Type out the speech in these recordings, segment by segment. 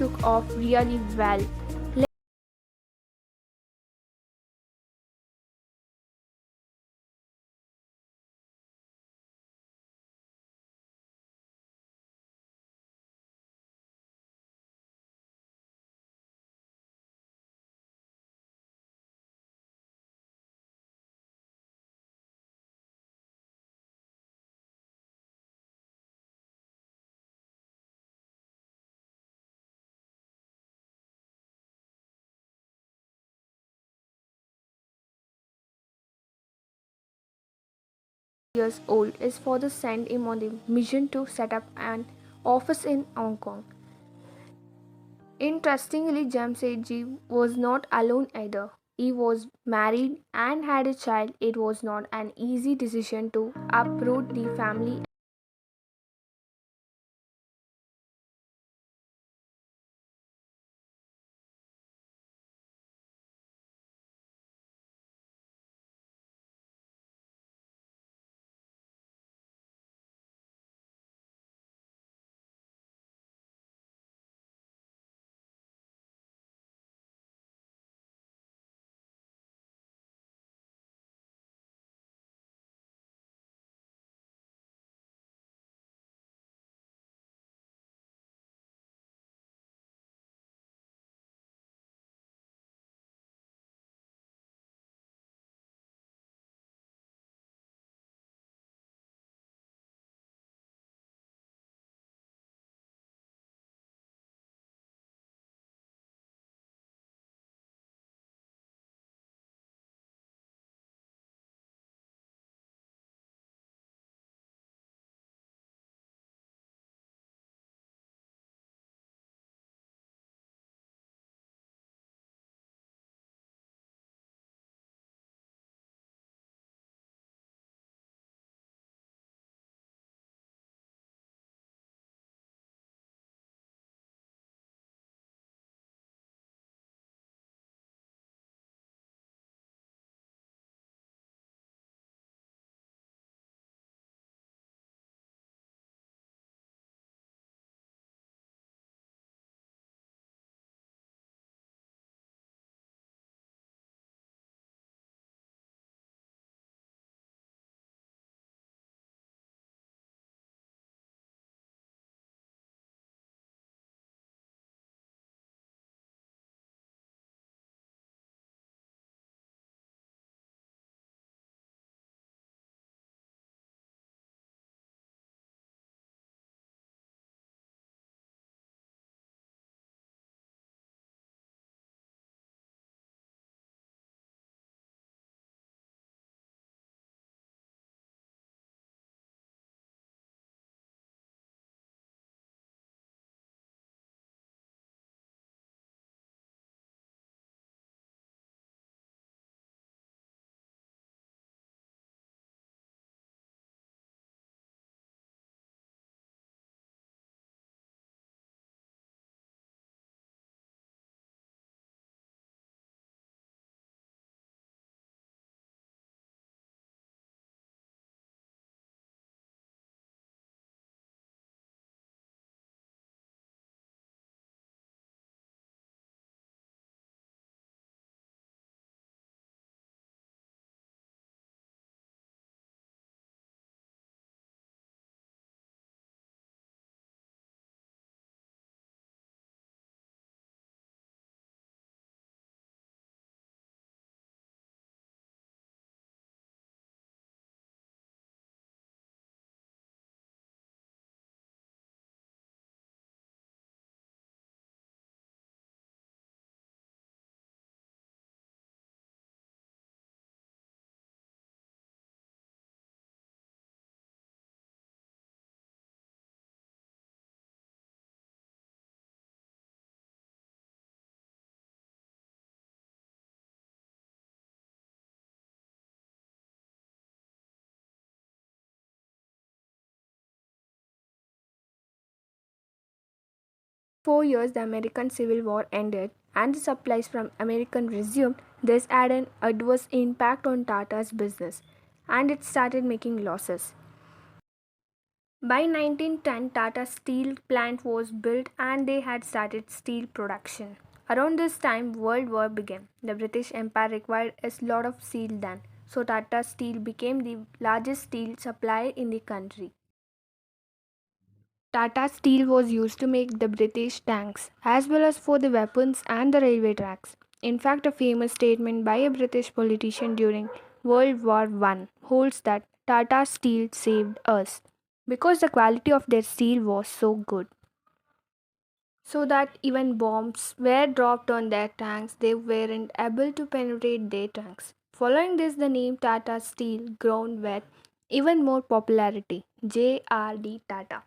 took off really well. Years old, his father sent him on the mission to set up an office in Hong Kong. Interestingly, Jamsetji was not alone either. He was married and had a child. It was not an easy decision to uproot the family. 4 years, the American Civil War ended and the supplies from American resumed. This had an adverse impact on Tata's business and it started making losses. By 1910, Tata Steel plant was built and they had started steel production. Around this time, World War began. The British Empire required a lot of steel then, so Tata Steel became the largest steel supplier in the country. Tata Steel was used to make the British tanks as well as for the weapons and the railway tracks. In fact, a famous statement by a British politician during World War I holds that Tata Steel saved us because the quality of their steel was so good. So that even bombs were dropped on their tanks, they weren't able to penetrate their tanks. Following this, the name Tata Steel grown with even more popularity. JRD Tata.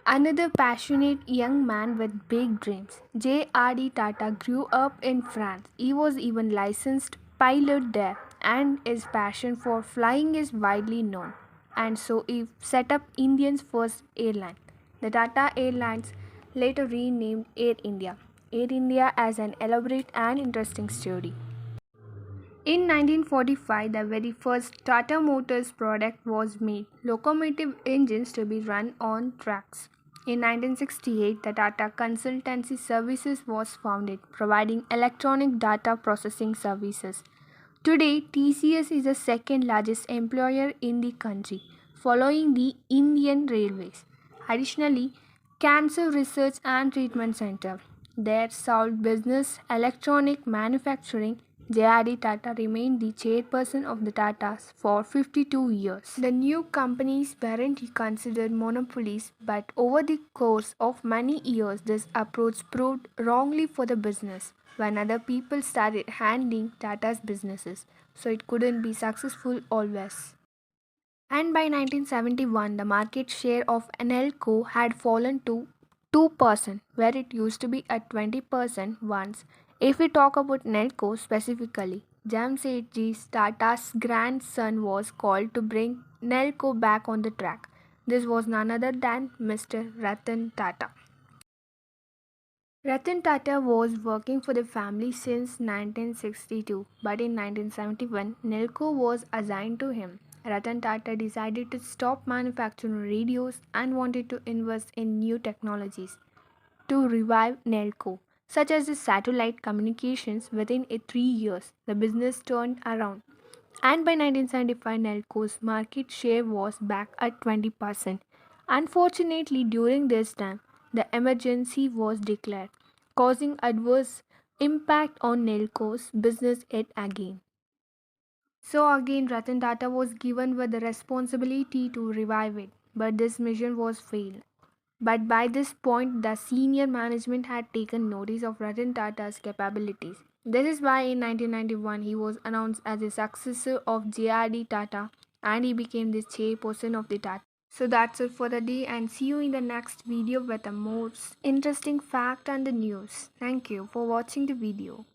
Another passionate young man with big dreams, J.R.D. Tata grew up in France. He was even licensed pilot there, and his passion for flying is widely known. And so he set up India's first airline. The Tata Airlines later renamed Air India. Air India has an elaborate and interesting story. In 1945, the very first Tata Motors product was made, locomotive engines to be run on tracks. In 1968, the Tata Consultancy Services was founded, providing electronic data processing services. Today, TCS is the second largest employer in the country, following the Indian Railways. Additionally, Cancer Research and Treatment Center, their salt business, electronic manufacturing, J.R.D. Tata remained the chairperson of the Tatas for 52 years. The new companies weren't considered monopolies, but over the course of many years, this approach proved wrongly for the business when other people started handling Tata's businesses, so it couldn't be successful always. And by 1971, the market share of Anelco had fallen to 2%, where it used to be at 20% once. If we talk about Nelco specifically, Jamsetji Tata's grandson was called to bring Nelco back on the track. This was none other than Mr. Ratan Tata. Ratan Tata was working for the family since 1962, but in 1971, Nelco was assigned to him. Ratan Tata decided to stop manufacturing radios and wanted to invest in new technologies to revive Nelco, such as the satellite communications. Within 3 years, the business turned around, and by 1975, Nelco's market share was back at 20%. Unfortunately, during this time, the emergency was declared, causing adverse impact on Nelco's business yet again. So again, Ratan Tata was given with the responsibility to revive it, but this mission was failed. But by this point, the senior management had taken notice of Ratan Tata's capabilities. This is why in 1991 he was announced as a successor of JRD Tata and he became the chairperson of the Tata. So that's it for the day and see you in the next video with a more interesting fact and the news. Thank you for watching the video.